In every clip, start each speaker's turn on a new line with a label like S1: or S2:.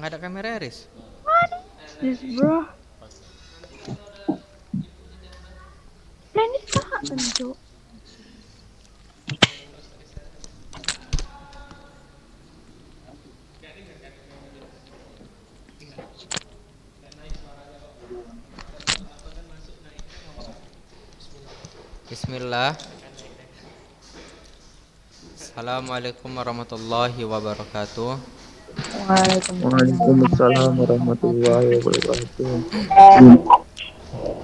S1: nggak ada kamera Riz?
S2: This bro. Planet saan, Cuk?
S1: Bismillah. Assalamualaikum warahmatullahi wabarakatuh.
S2: Waalaikumsalam.
S3: Waalaikumsalam warahmatullahi wabarakatuh.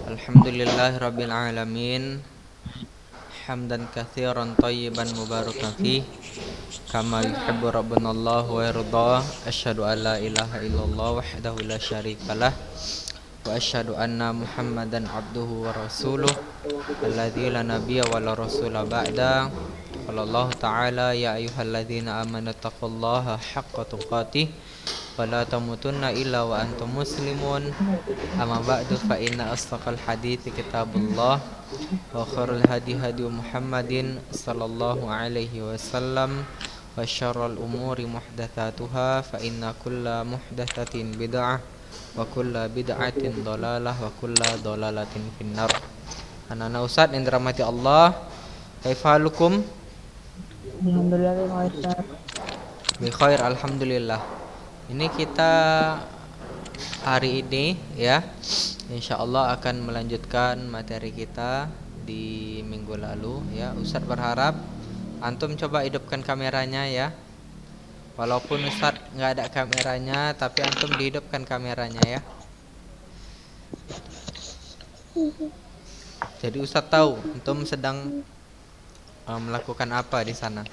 S1: Alhamdulillahirabbil alamin. Hamdan katsiran thayyiban mubarakan fih. Kama yuhibbu rabbuna Allah wa yarda. Asyhadu an la ilaha illallah wahdahu la syarikalah. Wa asyhadu anna Muhammadan abduhu wa rasuluh. Alladzi la nabiyya wa la rasula ba'da. Qala Allah ta'ala ya ayyuhalladzina amanu taqullaha haqqa tuqatih wa la tamutunna illa wa antum muslimun. Amma ba'du fa inna asdaqal hadithi kitabullah wa khairul hadi hadi Muhammadin sallallahu alaihi wasallam wa syarrul umuri muhdatsatuha fa inna kulla muhdatsatin bid'ah wa kulla bid'atin dhalalah wa kulla dhalalatin finnar. Anak-anak Ustaz yang dirahmati Allah, kaifalukum?
S2: Alhamdulillah, Ustaz.
S1: Bi khair, alhamdulillah. Ini kita hari ini ya, insyaallah akan melanjutkan materi kita di minggu lalu ya. Ustaz berharap antum coba hidupkan kameranya ya. Walaupun Ustaz nggak ada kameranya, tapi antum dihidupkan kameranya ya. Jadi Ustaz tahu antum sedang melakukan apa di sana.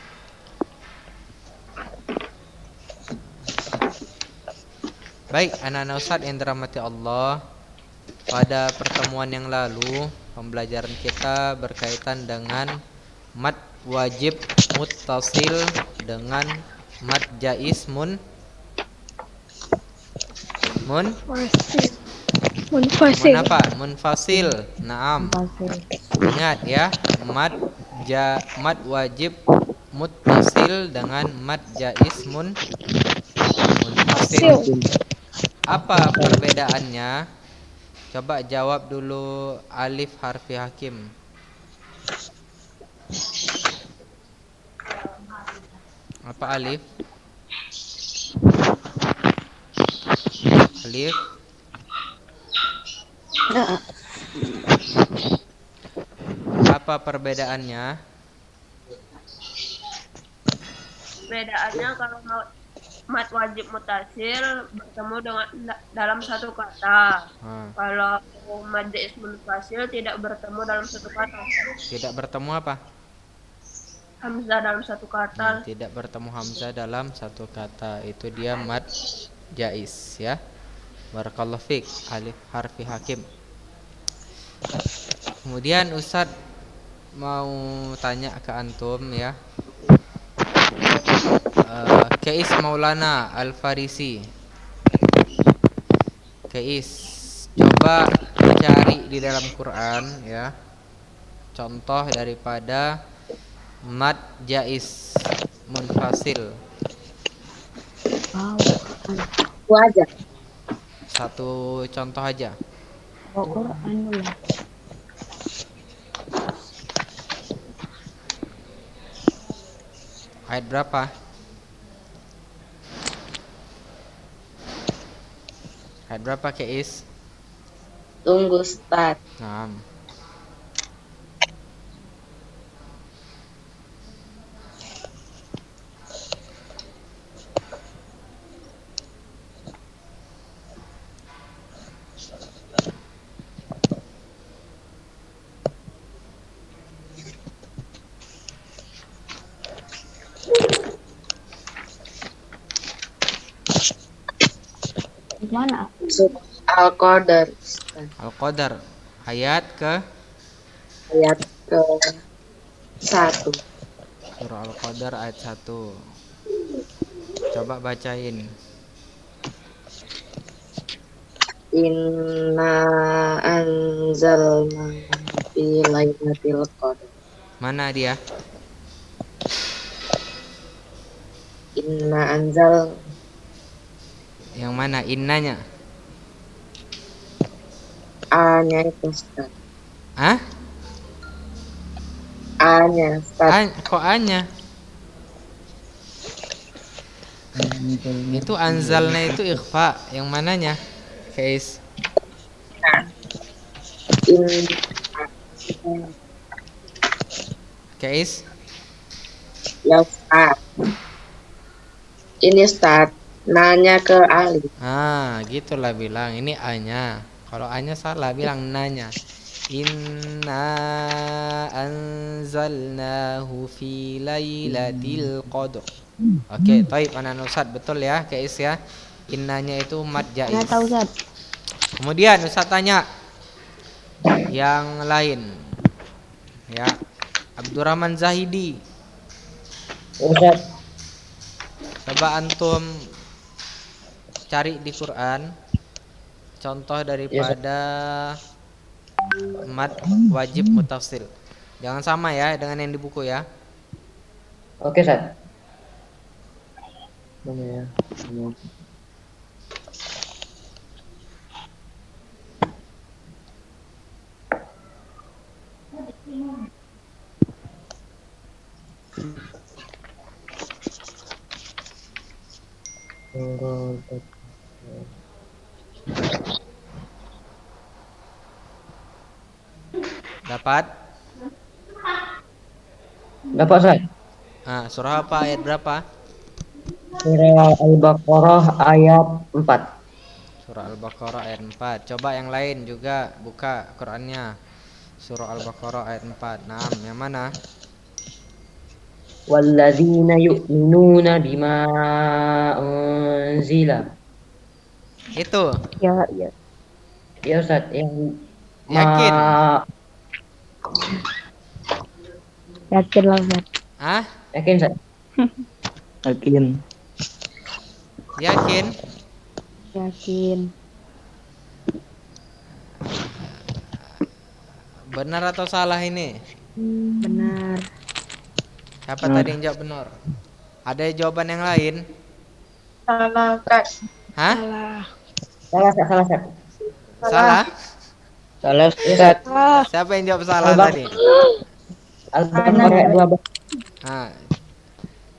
S1: Baik, anak-anak Ustaz yang dirahmati Allah, pada pertemuan yang lalu pembelajaran kita berkaitan dengan mad wajib muttasil dengan mad jaiz
S2: Fasil. Munfasil.
S1: apa? Munfasil. Naam.
S2: Munfasil.
S1: Ingat ya, mad wajib muttasil dengan mad jaiz munfasil. Apa perbedaannya? Coba jawab dulu Alif Harfi Hakim. Apa Alif? Alif. Apa perbedaannya?
S4: Bedaannya kalau mat wajib mutasil bertemu dengan dalam satu kata. Kalau mad jaiz munfasil tidak bertemu dalam satu kata.
S1: Tidak bertemu apa?
S4: Hamzah dalam satu kata.
S1: Tidak bertemu hamzah dalam satu kata. Itu dia mad jaiz ya. Barakallahu fiik. Alif Harfi Hakim. Kemudian Ustadz mau tanya ke antum ya. Kais Maulana Al-Farisi. Kais, coba cari di dalam Quran ya, contoh daripada mad jaiz munfasil.
S2: Wajah.
S1: Satu contoh aja.
S2: Quran dulu.
S1: Ayat berapa? Ayat berapa Kais?
S5: Tunggu Ustaz.
S1: Nah.
S2: Mana?
S5: Al-Qadar.
S1: Al-Qadar ayat ke
S5: Ayat ke 1.
S1: Surah Al-Qadar ayat 1. Coba bacain.
S5: Inna anzalna fi lailatul qadar.
S1: Mana dia? Yang mana? Innanya?
S5: A-nya itu Ustaz.
S1: Hah?
S5: A-nya Ustaz.
S1: Kok A-nya? Itu anzalna itu ikhfa. Yang mananya? Guys. Guys.
S5: Ya Ustaz. Ini Ustaz. Nanya ke alif.
S1: Gitulah bilang. Ini A-nya. Kalau A-nya salah bilang nanya. Inna anzalnahu fi lailatul qadr. Oke, taib anak Ustaz, betul ya, guys ya. Innanya itu mad jaiz.
S2: Nggak tahu Ustaz.
S1: Kemudian Ustaz tanya yang lain. Ya. Abdurrahman Zahidi.
S5: Ustaz.
S1: Coba antum cari di Quran contoh daripada mad wajib mutasil. Jangan sama ya dengan yang di buku ya.
S5: Oke, Ustaz. Mana ya?
S1: Dapat?
S5: Dapat, Ustaz.
S1: Surah apa, ayat berapa?
S5: Surah Al-Baqarah ayat 4.
S1: Surah Al-Baqarah ayat 4. Coba yang lain juga buka Qur'annya. Surah Al-Baqarah ayat 4. Naam, yang mana?
S5: Walladzina yu'minuna bima unzila.
S1: Itu.
S2: Ya.
S5: Ya Ustaz, yang
S1: Yakin?
S2: Yakin lah Ustaz.
S5: Yakin Ustaz? Yakin.
S1: Yakin?
S2: Yakin.
S1: Benar atau salah ini?
S2: Benar.
S1: Siapa tadi yang jawab benar? Ada jawaban yang lain?
S5: Salah Ustaz.
S2: Salah.
S1: Salah?
S5: Salah Ustaz.
S1: Siapa yang jawab salah tadi?
S5: Al-Baqarah 12.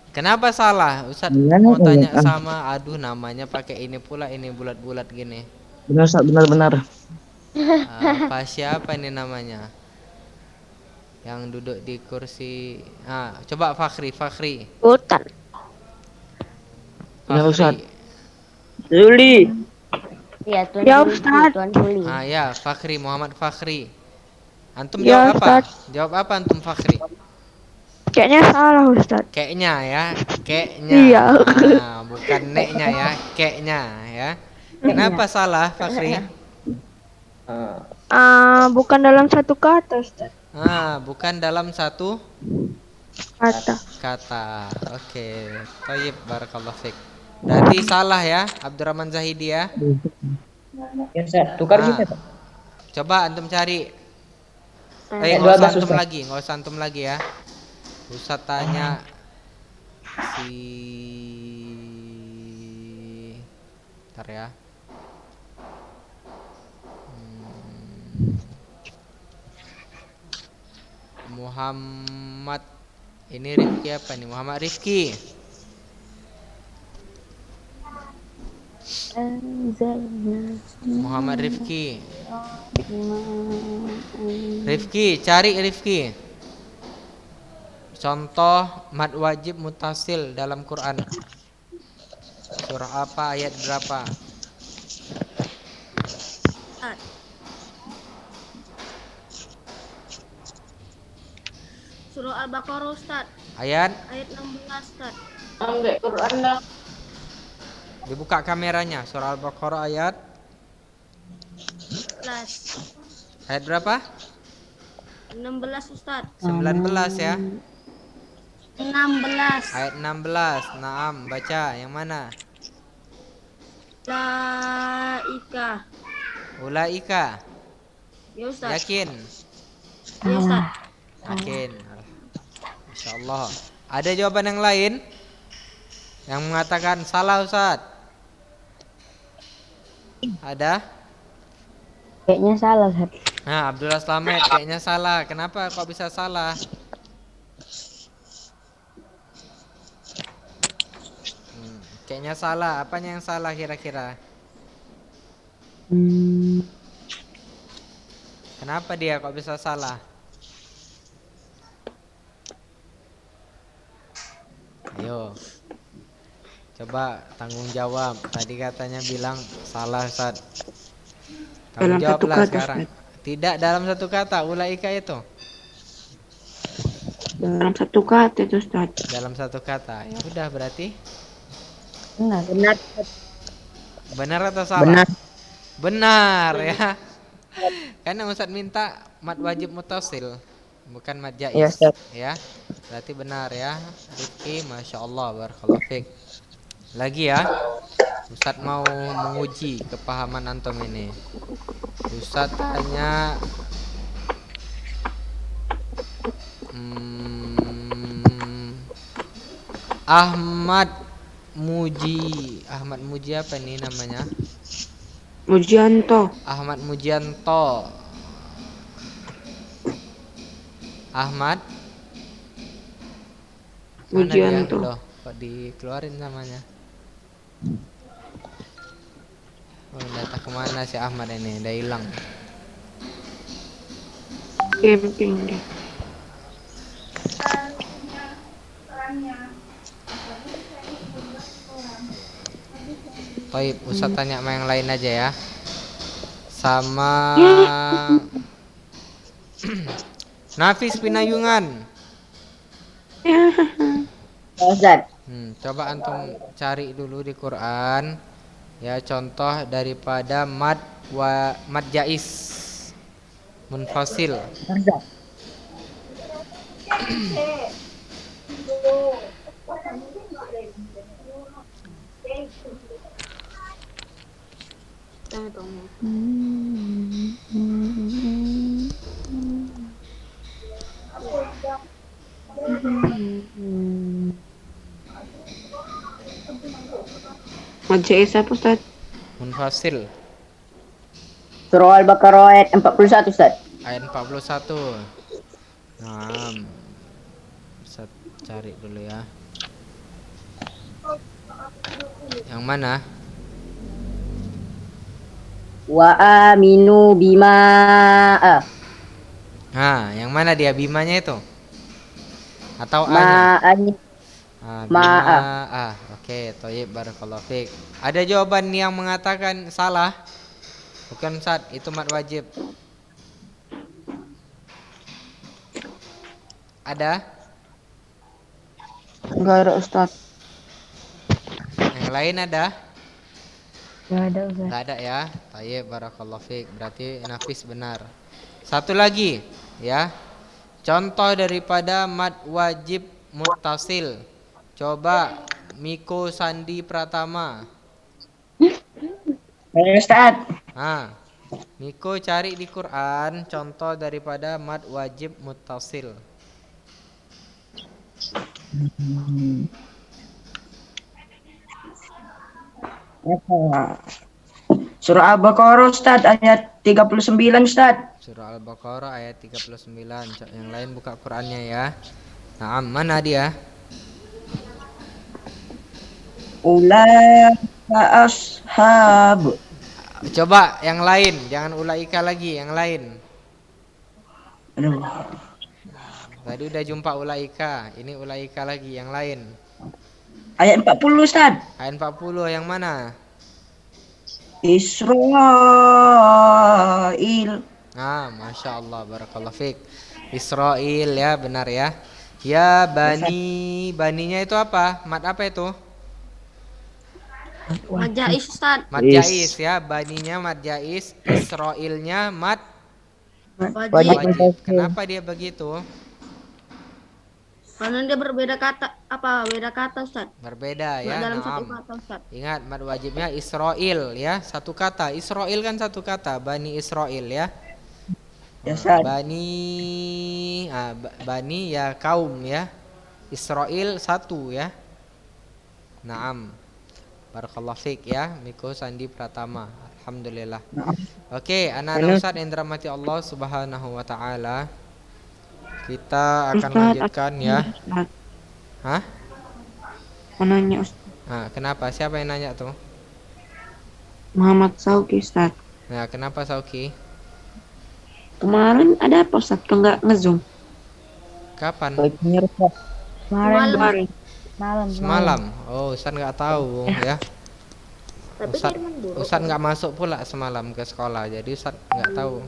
S1: Kenapa salah? Ustaz mau tanya sama, namanya pakai ini pula, ini bulat-bulat gini.
S5: Benar Ustaz, benar.
S1: Siapa ini namanya? Yang duduk di kursi. Coba Fakhri.
S2: Hutan.
S5: Ya Ustaz.
S2: Zuli. Ya Ustaz.
S1: Tuan Juli. Ya, Fakhri, Muhammad Fakhri. Antum
S2: Ya,
S1: jawab apa?
S2: Ustaz.
S1: Jawab apa antum Fakhri?
S2: Kayaknya salah Ustaz.
S1: Kayaknya ya, kayaknya.
S2: Iya.
S1: Bukan neknya ya, kayaknya ya. Kenapa salah Fakhri?
S2: Bukan dalam satu kata Ustaz.
S1: Bukan dalam satu kata. Oke. Thayyib, barakallahu fiik. Berarti salah ya, Abdurrahman Zahidi ya.
S5: Ya Ustaz, tukar kita.
S1: Coba antum cari. Nggak usah antum lagi ya. Ustaz tanya Ntar ya. Muhammad ini Rifki apa nih? Muhammad Rifki. Muhammad Rifki. Cari Rifki. Contoh mad wajib mutasil dalam Quran. Surah apa, ayat berapa?
S4: Surah Al-Baqarah Ustaz.
S1: Ayat
S4: 16 Ustaz.
S5: Enggak Quran dah.
S1: Dibuka kameranya. Surah Al-Baqarah ayat
S4: 16.
S1: Ayat berapa?
S4: 16 Ustaz.
S1: 19 ya.
S4: 16.
S1: Ayat 16. Naam, baca yang mana? Ulaika.
S4: Ya Ustaz.
S1: Yakin?
S4: Ya Ustaz.
S1: Yakin. Insyaallah. Ada jawaban yang lain yang mengatakan salah Ustaz? Ada?
S2: Kayaknya salah, Ustaz.
S1: Nah, Abdullah Slamet kayaknya salah. Kenapa kok bisa salah? Kayaknya salah. Apanya yang salah kira-kira? Kenapa dia kok bisa salah? Ayo. Coba tanggung jawab. Tadi katanya bilang salah, Ustaz. Tanggung
S2: Dalam satu
S1: jawablah
S2: kata,
S1: sekarang.
S2: Ustaz.
S1: Tidak dalam satu kata, ulaika itu.
S2: Dalam satu kata itu, Ustaz.
S1: Dalam satu kata. Ya udah berarti
S5: Benar. Benar.
S1: benar atau salah?
S5: Benar.
S1: Benar ya. Karena Ustaz minta mad wajib mutasil, bukan mad
S5: Iya,
S1: jaiz.
S5: Ustaz.
S1: Ya. Berarti benar ya. Rifki, Masya Allah, barakallahu fiik. Lagi ya. Ustaz mau menguji kepahaman antum ini. Ustaz tanya Ahmad Muji apa nih namanya?
S2: Mujianto.
S1: Ahmad Mujianto. Ahmad mana dia?
S2: Mujianto.
S1: Loh, kok dikeluarin namanya? Oh, datang kemana si Ahmad ini? Udah hilang.
S2: Camping dia.
S1: Baik, Ustaz tanya sama yang lain aja ya. Sama Nafis Pinayungan.
S5: Ustaz.
S1: Coba antum cari dulu di Quran ya contoh daripada mad jaiz munfasil.
S5: Ustaz.
S2: Majais apa, Ustaz?
S1: Munfasil
S5: Surah Al-Baqarah ayat 41, Ustaz.
S1: ayat 41. Nah, bisa cari dulu ya. Yang mana?
S5: Wa aminu bima
S1: Nah, yang mana dia bimanya itu? Atau A-nya?
S5: Ma'a.
S1: Oke, thayyib, barakallahu fiik. Ada jawaban yang mengatakan salah? Bukan Ustaz, itu mad wajib. Ada?
S2: Enggak ada, Ustaz.
S1: Yang lain ada?
S2: Enggak ada, Ustaz.
S1: Enggak ada ya. Thayyib, barakallahu fiik. Berarti Nafis benar. Satu lagi, ya. Contoh daripada mad wajib muttasil. Coba Miko Sandi Pratama.
S5: Ustaz.
S1: Miko cari di Quran contoh daripada mad wajib muttasil.
S5: Surah Al-Baqarah, Ustaz, ayat 39, Ustaz.
S1: Surah Al-Baqarah ayat 39. Yang lain buka Qurannya ya. Nah, mana dia?
S5: Ulaika ashab.
S1: Coba yang lain, jangan ulaika lagi, yang lain.
S5: Aduh.
S1: Tadi udah jumpa ulaika, ini ulaika lagi, yang lain.
S5: Ayat 40, Ustaz.
S1: Ayat 40 yang mana?
S5: Israil.
S1: Masya Allah, barakallahu fiik. Israil ya, benar ya. Ya bani, baninya itu apa? Mad apa itu?
S4: Mad jaiz, Ustaz.
S1: Mad jaiz ya, baninya mad jaiz, Israilnya mad wajib. Kenapa dia begitu?
S4: Karena dia berbeda kata, beda kata, Ustaz.
S1: Berbeda ya.
S4: Dalam satu kata, Ustaz.
S1: Ingat mad wajibnya Israil ya, satu kata. Israil kan satu kata, Bani Israil ya. Bani ya kaum ya. Israil satu ya. Naam. Barakallahu fiik ya, Miko Sandi Pratama. Alhamdulillah. Oke, anak-anak Ustaz yang dirahmati Allah Subhanahu wa taala. Kita akan lanjutkan ya.
S2: Ustaz.
S1: Hah?
S2: Mau nanya Ustaz.
S1: Nah, kenapa? Siapa yang nanya tuh?
S2: Muhammad Sauki Ustaz.
S1: Nah, kenapa Sauki?
S2: Kemarin ada apa Ustaz? Kok nggak nge-zoom?
S1: Kapan?
S3: Baiknya Ustaz.
S2: Kemarin.
S1: Semalam. Oh, Ustaz nggak tahu ya. Ustaz nggak masuk pula semalam ke sekolah, jadi Ustaz nggak tahu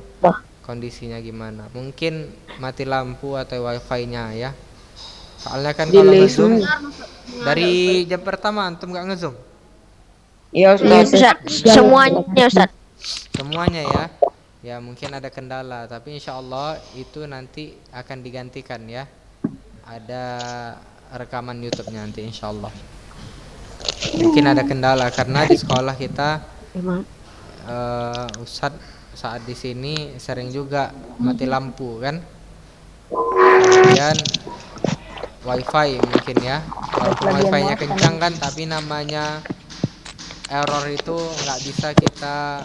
S1: kondisinya gimana. Mungkin mati lampu atau wifi-nya ya. Soalnya kan kalau
S2: Delay
S1: ngezoom
S2: semua.
S1: dari jam pertama antum nggak ngezoom.
S5: Iya Ustaz.
S2: Semuanya Ustaz.
S1: Semuanya ya. Ya mungkin ada kendala, tapi insya Allah itu nanti akan digantikan ya. Ada rekaman YouTube-nya nanti insya Allah. Mungkin ada kendala karena di sekolah kita Ustadz saat di sini sering juga mati lampu kan. Kemudian wifi mungkin ya. Walaupun wifi-nya kencang kan, tapi namanya error itu nggak bisa kita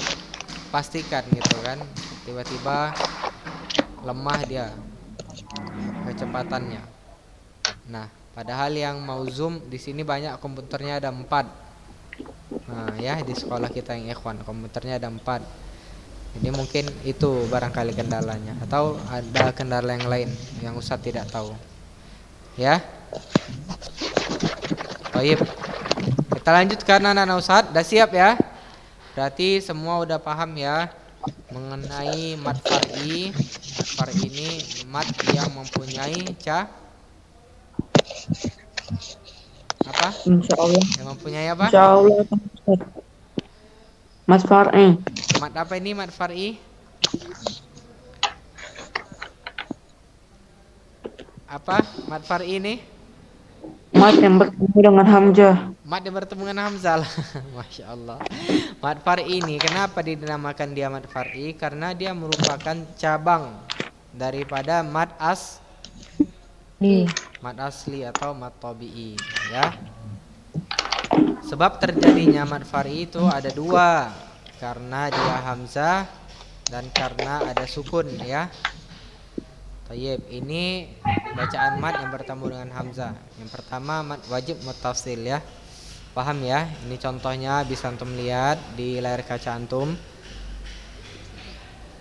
S1: pastikan gitu kan. Tiba-tiba lemah dia kecepatannya. Nah, padahal yang mau zoom di sini banyak, komputernya ada 4. Nah, ya di sekolah kita yang ikhwan komputernya ada 4. Jadi mungkin itu barangkali kendalanya, atau ada kendala yang lain yang Ustadz tidak tahu. Ya. Baik. Kita lanjutkan anak-anak Ustadz, udah siap ya? Berarti semua udah paham ya mengenai mat far'i. Mat far'i ini mat yang mempunyai apa?
S5: Insyaallah.
S1: Yang mempunyai apa?
S5: Insyaallah Ustaz. Mas Far'i.
S1: Mat apa ini mat far'i? Apa? Mat far'i ini?
S5: Mat yang bertemu dengan Hamzah.
S1: Mat yang bertemu dengan hamzah. Masya Allah. Mat far'i ini kenapa dinamakan dia mat far'i? Karena dia merupakan cabang daripada mat asli atau mat tabi'i ya. Sebab terjadinya mat far'i itu ada 2, karena dia hamzah dan karena ada sukun ya. Tayyib, ini bacaan mat yang bertemu dengan hamzah. Yang pertama mat wajib muttasil ya. Paham ya? Ini contohnya bisa antum lihat di layar kaca antum.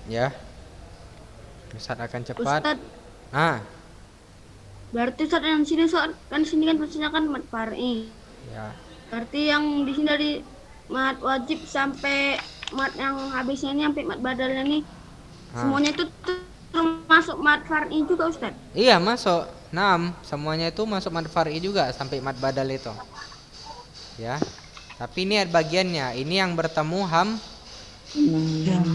S1: Ya. Ustaz akan cepat.
S6: Ustaz,
S1: Nah,
S6: berarti Ustaz yang sini kan sini kan maksudnya kan mat far'i.
S1: ya.
S6: Berarti yang di sini dari mat wajib sampai mat yang habisnya ini sampai mat badalnya nih semuanya itu termasuk mat far'i juga Ustaz.
S1: Iya, masuk. 6, semuanya itu masuk mat far'i juga sampai mat badal itu. Ya. Tapi ini ada bagiannya. Ini yang bertemu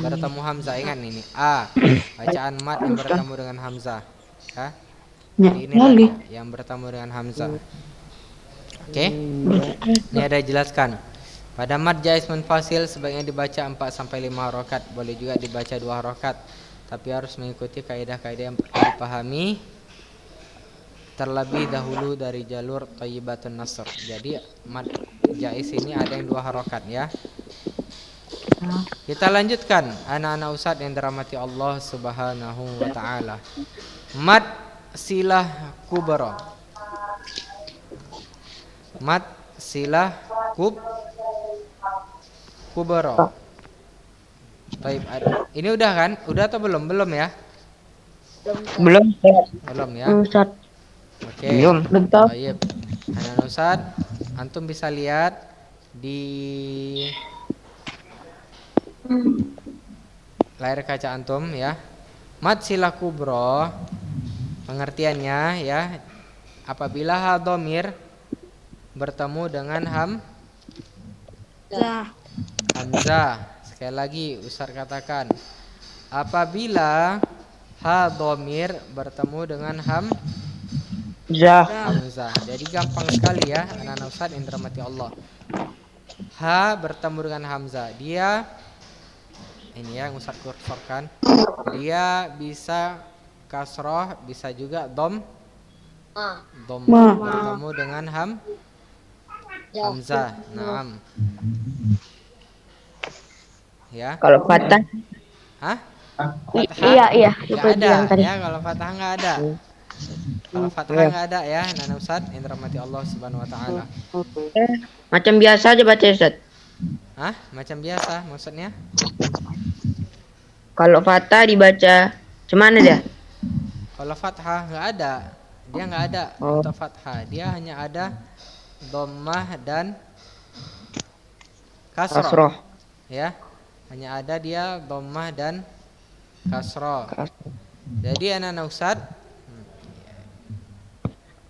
S1: bertemu hamzah, ingat ini. A. Bacaan mat yang bertemu dengan hamzah. Ya. Jadi ini yang bertemu dengan hamzah. Oke. Ini ada dijelaskan. Pada mat jaiz munfasil sebaiknya dibaca 4 sampai 5 harokat, boleh juga dibaca 2 harokat, tapi harus mengikuti kaidah-kaidah yang perlu dipahami terlebih dahulu dari jalur thayyibatun nasr. Jadi mat jaiz ini ada yang 2 harokat ya. Kita lanjutkan anak-anak Ustadz yang dirahmati Allah Subhanahu wa taala. Mat silah kubra. Mat silah kubra. Baik, ini udah kan? Udah atau belum? Belum ya?
S5: Belum Ustaz.
S1: Belum ya?
S5: Ustaz.
S1: Oke.
S5: Belum. Bentar.
S1: Baik. Anak Ustaz, antum bisa lihat di layar kaca antum ya. Mat silah kubra pengertiannya ya, apabila hal dhamir bertemu dengan hamzah. Sekali lagi Ustaz katakan, apabila ha dhamir bertemu dengan hamzah. Jadi gampang sekali ya anak-anak Ustaz yang dirahmati Allah. Ha bertemu dengan hamzah. Dia ini ya yang Ustaz kursorkan. Dia bisa kasroh, bisa juga dom bertemu dengan Hamzah. Naam. Ya.
S5: Kalau fathah?
S1: Hah?
S7: Iya.
S1: Nggak ada ya, kalau fathah nggak ada. Kalau fathah nggak ada ya, Nana Ustaz, yang dirahmati Allah Subhanahu wa taala.
S5: Macam biasa aja baca Ustaz.
S1: Hah? Macam biasa maksudnya?
S5: Kalau fathah dibaca gimana dia?
S1: Kalau fathah nggak ada. Dia nggak ada untuk fathah. Dia hanya ada dhammah dan kasroh. Ya. Hanya ada dia dhammah dan kasroh. Jadi anak-anak Ustaz,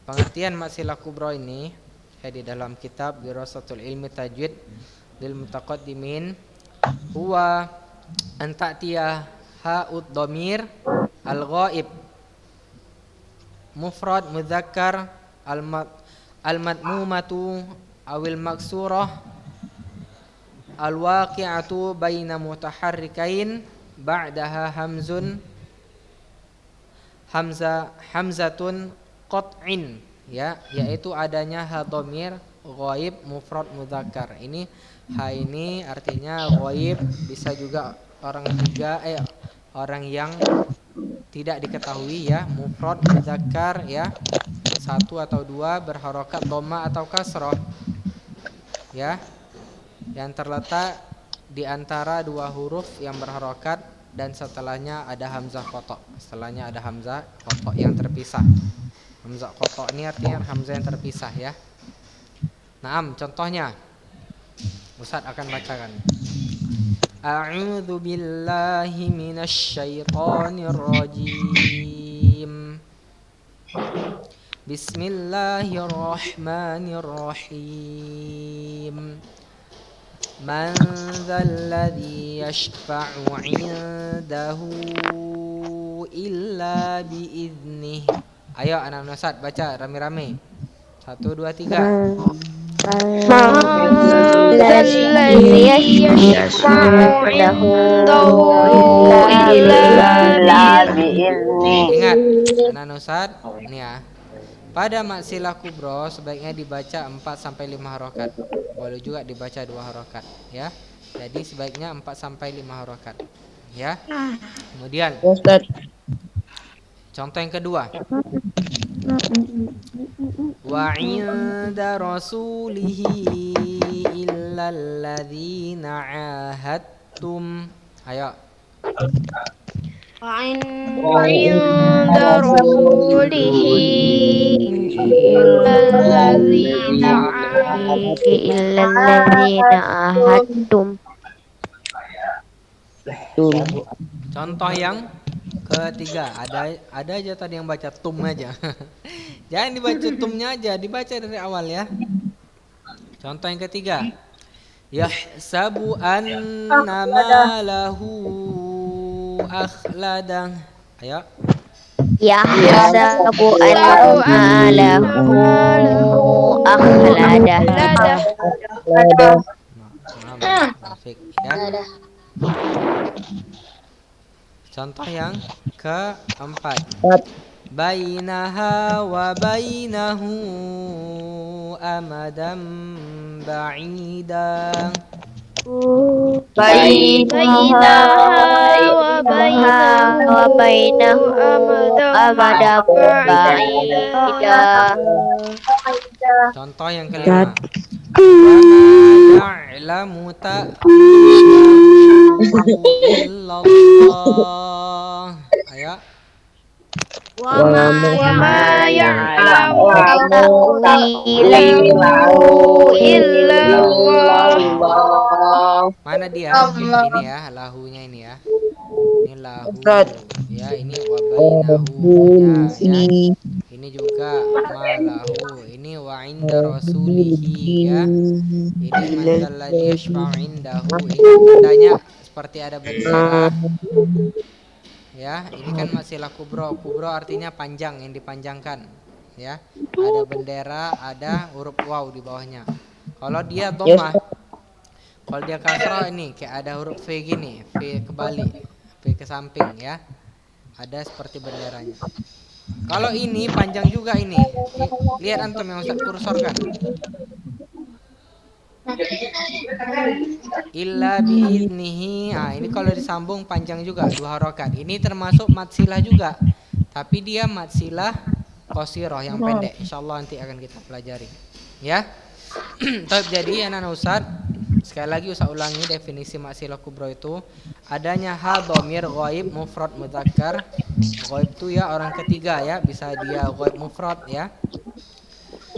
S1: pengertian Matsilah Kubra ini di dalam kitab Dirasatul Ilmi Tajwid lil Mutaqaddimin huwa an ta'tiya ha'ud dhamir al-ghaib mufrad mudzakkar al-madmumatu awil maksurah al-waqi'atu baina mutaharrikain ba'daha hamzatun qat'in, ya, yaitu adanya ha dhamir ghaib mufrad mudzakkar. Ini ha ini artinya ghaib, bisa juga orang yang tidak diketahui ya, mufrad mudzakkar ya, satu atau dua berharokat dhamma atau kasrah ya, yang terletak di antara dua huruf yang berharokat dan setelahnya ada hamzah qata'. Setelahnya ada hamzah qata' yang terpisah. Hamzah qata' ini artinya hamzah yang terpisah ya. Naam, contohnya Ustaz akan bacakan. A'udzu billahi minasy syaithanir rajim. Bismillahirrahmanirrahim. Man dzalladzi yashfa'u 'indahu illa biiznih. Ayo anak-anak Ustaz baca rame-rame. 1 2 3.
S7: Dzalladzi yashfa'u 'indahu illa bi'izni.
S1: Ingat anak-anak Ustaz, ini ya. Pada Matsilah Kubra sebaiknya dibaca 4 sampai 5 harokat. Boleh juga dibaca 2 harokat ya. Jadi sebaiknya 4 sampai 5 harokat ya. Kemudian
S5: Ustaz,
S1: contoh yang kedua. Wa 'inda rasulihi illal ladzina 'ahadtum. Ayo.
S7: Wa 'inda rasulihi illalladzina ahadtum.
S1: Contoh yang ketiga, ada aja tadi yang baca tum aja. Jangan dibaca tumnya aja, dibaca dari awal ya. Contoh yang ketiga. Yahsabu anna malahu akhladah. Ayo.
S7: Yahsabu anna lahu akhladah.
S1: Ya. Contoh yang keempat. Bainaha wa bainahu amadan ba'ida.
S7: Bainaha wa bainahu amadan ba'ida.
S1: Contoh yang kelima. Wa ma ya'lamu ta'wilahu illallah. Ayo.
S7: Wa ma ya'lamu ta'wilahu illallah.
S1: Mana dia? Ini ya, lahunya ini ya. Ini lahu. Ya, ini wa bainahu ya. Ini juga malahu. Ini wa 'inda rasulihi ya. Ini mandalladzi yashfa'u 'indahu. Ini tandanya seperti ada bendera. Ya, ini kan Matsilah Kubra. Kubra artinya panjang, yang dipanjangkan. Ya. Ada bendera, ada huruf waw di bawahnya. Kalau dia dhammah, kalau dia kasrah ini kayak ada huruf V gini, V kebalik, V ke samping ya. Ada seperti benderanya. Kalau ini panjang juga ini. Lihat antum yang Ustaz kursor kan. Illa biiznihi. Ah, ini kalau disambung panjang juga, 2 harokat. Ini termasuk mad silah juga. Tapi dia mad silah qasirah yang pendek. Insyaallah nanti akan kita pelajari. Ya. Jadi anak Ustaz, sekali lagi Ustaz ulangi definisi mad silah kubra itu adanya ha dhamir ghaib mufrad mudzakkar. Ghaib itu ya orang ketiga ya, bisa dia ghaib mufrad ya.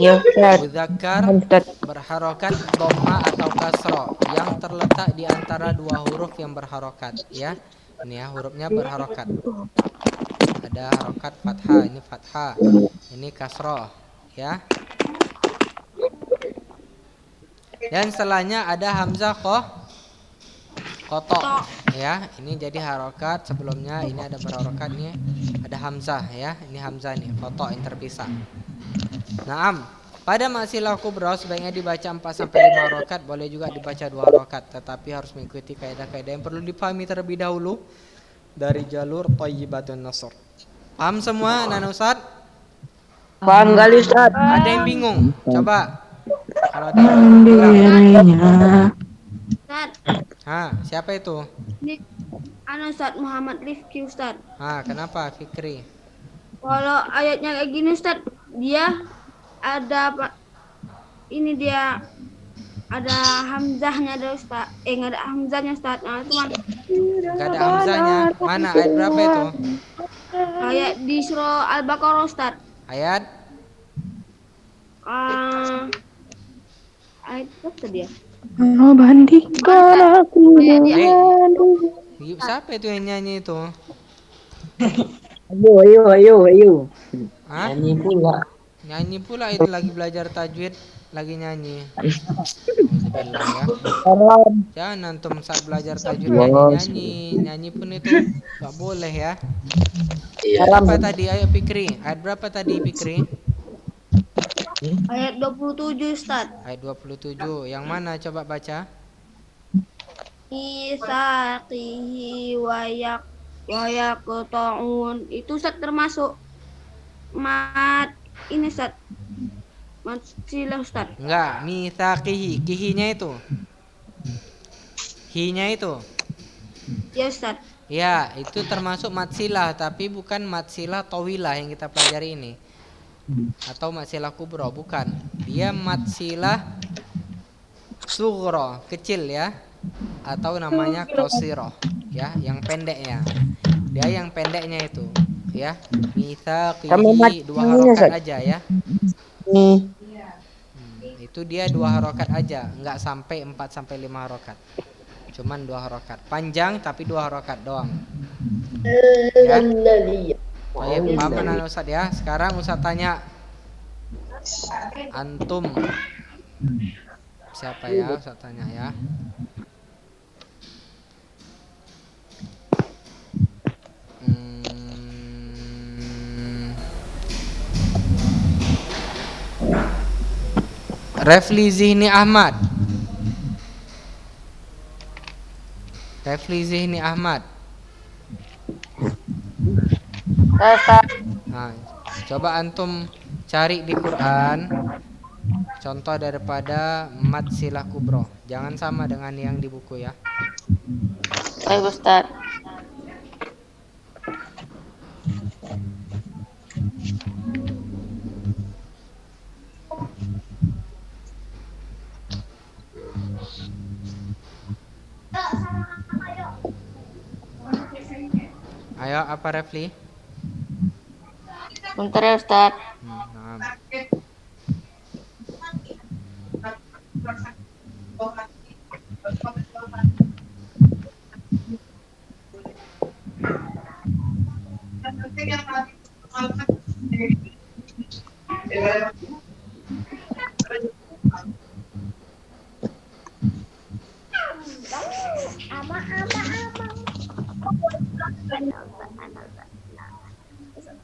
S5: Ya Ustaz.
S1: Mudzakkar berharokat dhamma atau kasra yang terletak di antara 2 huruf yang berharokat ya. Ini ya hurufnya berharokat. Ada harokat fathah, ini fathah. Ini kasrah ya. Dan setelahnya ada hamzah kotok ya. Ini jadi harokat sebelumnya, ini ada berharokat nih. Ada hamzah ya. Ini hamzah nih, kotok yang terpisah. Naam, pada masilah kubra sebaiknya dibaca 4 sampai 5 harokat, boleh juga dibaca 2 harokat, tetapi harus mengikuti kaidah-kaidah yang perlu dipahami terlebih dahulu dari jalur thayyibatun nasr. Paham semua anak Ustaz?
S5: Paham kali Ustaz?
S1: Ada yang bingung? Coba. Kalau ada yang bingung.
S6: Ustaz,
S1: Siapa itu?
S6: ini Ustaz Muhammad Rifki Ustaz.
S1: Kenapa Fikri?
S6: Kalau ayatnya kayak gini Ustaz, dia ada ini dia ada hamzahnya ada Ustaz. Nggak ada hamzahnya Ustaz. Nah, itu
S1: Gak ada hamzahnya. Mana ayat berapa itu?
S6: Ayat di surah Al-Baqarah Ustaz.
S1: Ayat
S6: Ayat apa dia?
S2: Bandingkan aku
S1: siapa itu yang nyanyi itu?
S5: Ayo.
S1: Hah?
S5: Nyanyi pula.
S1: Nyanyi pula itu lagi belajar tajwid, lagi nyanyi. Ya. Jangan antum saat belajar tajwid nyanyi pun itu nggak boleh ya. Berapa tadi ayo Fikri? Ayat berapa tadi Fikri?
S6: Ayat 27 Ustaz.
S1: Ayat 27. Yang mana coba baca?
S6: Isaqihi wayaqta'un. Itu Ustaz termasuk mat ini Ustaz. Mat silah Ustaz.
S1: Enggak, mitsaqihi. Kihinya itu. Hinya itu.
S6: Ya Ustaz.
S1: Ya, itu termasuk mat silah, tapi bukan mat silah tawilah yang kita pelajari ini. Atau mat silah kubra, bukan. Dia mat silah sughra, kecil ya. Atau namanya qasirah, ya, yang pendeknya. Dia yang pendeknya itu, ya. Mitsaqihi 2 harokat aja ya. Itu dia 2 harokat aja, enggak sampai 4 sampai 5 harokat. Cuman 2 harokat. Panjang tapi 2 harokat doang. Ya. Baik, paham Ustaz ya. Sekarang Ustaz tanya. Antum siapa ya? Ustaz tanya ya. Refli Zihni Ahmad. Refli Zihni Ahmad. Nah, coba antum cari di Quran contoh daripada mat silah kubro. Jangan sama dengan yang di buku ya.
S7: Baik Ustaz.
S1: Ayo, apa Refli?
S7: Bentar ya Ustaz.
S1: Nah.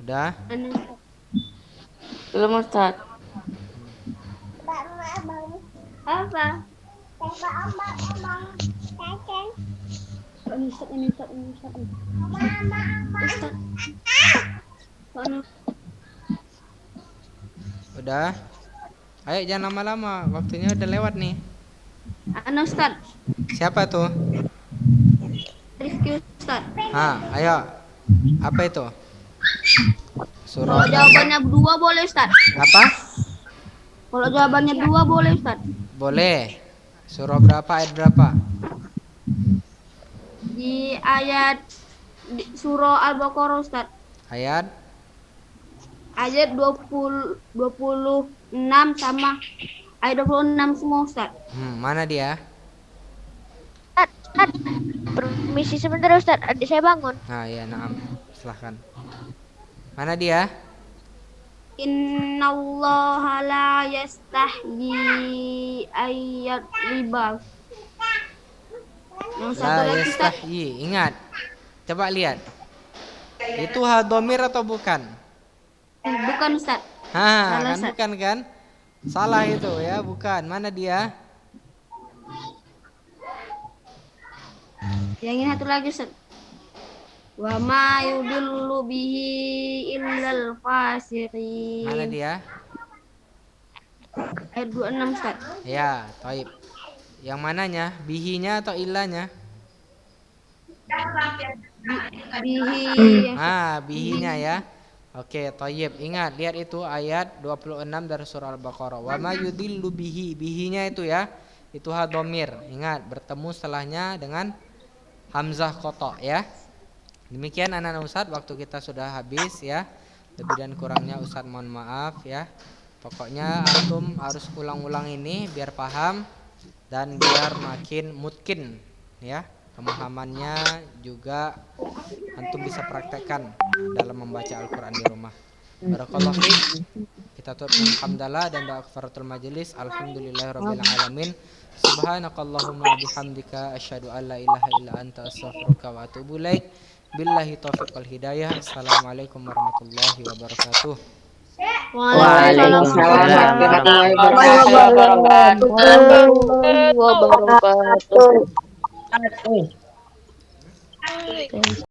S1: Udah?
S7: Belum Ustaz.
S6: Apa?
S1: Udah? Ayo jangan lama-lama, waktunya udah lewat nih.
S6: Anu Ustaz,
S1: Siapa tuh?
S6: Rifki Ustaz.
S1: Ayo. Apa itu?
S6: Kalau
S1: Surah
S6: jawabannya 2 boleh Ustaz.
S1: apa?
S6: Kalau jawabannya 2 boleh Ustaz.
S1: Boleh. Surah berapa, ayat berapa?
S6: Di surah Al-Baqarah Ustaz.
S1: Ayat
S6: Ayat 26 sama ayat 26 semua Ustaz.
S1: mana dia?
S8: Ustaz, permisi sebentar Ustaz, adik saya bangun.
S1: Ya, na'am. Silahkan. Mana dia?
S6: Innallaha la yastahyi ayat riba. Yang satu
S1: La
S6: lagi Ustaz.
S1: yastahyi. Ingat. Coba lihat. Itu hadomir atau bukan?
S6: Bukan Ustaz.
S1: Kan
S6: Ustaz.
S1: bukan kan? Salah itu ya, bukan. Mana dia?
S6: Yang ini satu lagi Ustaz. Wa ma yudillu bihi illal fasiqin.
S1: Mana dia?
S6: Ayat 26 Ustaz.
S1: Ya, taib. Yang mananya? Bihinya atau ilahnya?
S6: Bihi.
S1: Bihinya ya. Oke, taib. Ingat, lihat itu ayat 26 dari surah Al-Baqarah. Wa ma yudillu bihi. Bihinya itu ya. Itu hadomir. Ingat, bertemu setelahnya dengan hamzah kotok ya. Demikian anak-anak Ustadz, waktu kita sudah habis ya. Lebih dan kurangnya Ustadz mohon maaf ya. Pokoknya antum harus ulang-ulang ini biar paham dan biar makin mungkin ya. Pemahamannya juga antum bisa praktekkan dalam membaca Al-Quran di rumah. Barakallahu fiik. Kita tutup alhamdulillah dan doa kafaratul majelis. Alhamdulillahirabbil alamin. Subhanakallahumma bihamdika asyhadu an la ilaha illa anta astaghfiruka wa atubu ilaik. Billahi taufiq wal hidayah. Assalamualaikum warahmatullahi wabarakatuh.
S7: Waalaikumsalam warahmatullahi wabarakatuh.